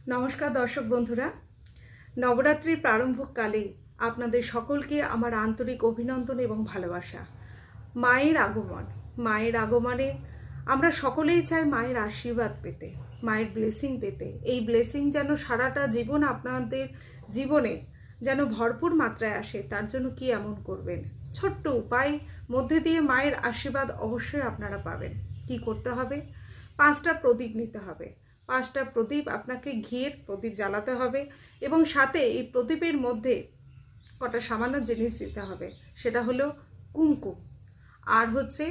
নমস্কার দর্শক বন্ধুরা, নবরাত্রির প্রারম্ভকালে আপনাদের সকলকে আমার আন্তরিক অভিনন্দন এবং ভালোবাসা। মায়ের আগমনে আমরা সকলেই চাই মায়ের আশীর্বাদ পেতে, মায়ের ব্লেসিং পেতে। এই ব্লেসিং যেন সারাটা জীবন আপনাদের জীবনে যেন ভরপুর মাত্রায় আসে, তার জন্য কি এমন করবেন? ছোট্ট উপায় মধ্যে দিয়ে মায়ের আশীর্বাদ অবশ্যই আপনারা পাবেন। কি করতে হবে? 5টা প্রদীপ নিতে হবে। 5টা প্রদীপ আপনাকে ঘিয়ের প্রদীপ জ্বালাতে হবে এবং সাথে এই প্রদীপের মধ্যে কটা সামান্য জিনিস দিতে হবে। সেটা হলো কুমকুম, আর হচ্ছে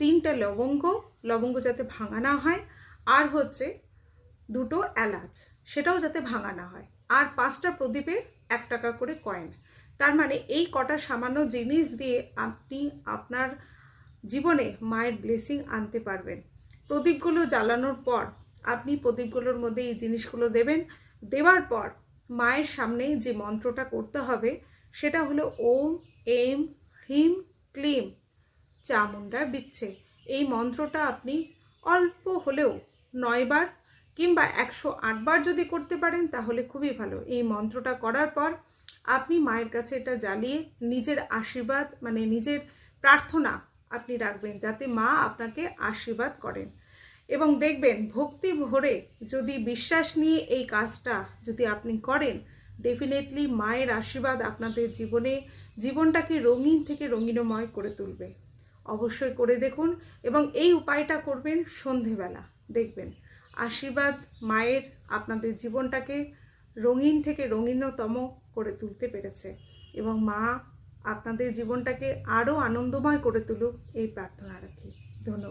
3টা লবঙ্গ যাতে ভাঙা না হয়, আর হচ্ছে 2টো এলাচ, সেটাও যাতে ভাঙা না হয়, আর 5টা প্রদীপে 1 টাকা করে কয়েন। তার মানে এই কটা সামান্য জিনিস দিয়ে আপনি আপনার জীবনে মায়ের ব্লেসিং আনতে পারবেন। প্রদীপগুলো জ্বালানোর পর আপনি প্রদীপগুলোর মধ্যে এই জিনিসগুলো দেবেন। দেওয়ার পর মায়ের সামনে যে মন্ত্রটা করতে হবে সেটা হলো ওম এম হ্রিম ক্লিম চামুন্ডা বিচ্ছে। এই মন্ত্রটা আপনি অল্প হলেও 9 বার কিংবা 108 বার যদি করতে পারেন তাহলে খুবই ভালো। এই মন্ত্রটা করার পর আপনি মায়ের কাছে এটা জ্বালিয়ে নিজের আশীর্বাদ মানে নিজের প্রার্থনা আপনি রাখবেন যাতে মা আপনাকে আশীর্বাদ করেন। এবং দেখবেন ভক্তি ভরে যদি বিশ্বাস নিয়ে এই কাজটা যদি আপনি করেন, ডেফিনেটলি মায়ের আশীর্বাদ আপনাদের জীবনটাকে রঙিন থেকে রঙিনময় করে তুলবে। অবশ্যই করে দেখুন এবং এই উপায়টা করবেন সন্ধেবেলা। দেখবেন আশীর্বাদ মায়ের আপনাদের জীবনটাকে রঙিন থেকে রঙিনতম করে তুলতে পেরেছে এবং মা আপনাদের জীবনটাকে আরও আনন্দময় করে তুলুক এই প্রার্থনা রাখি। ধন্যবাদ।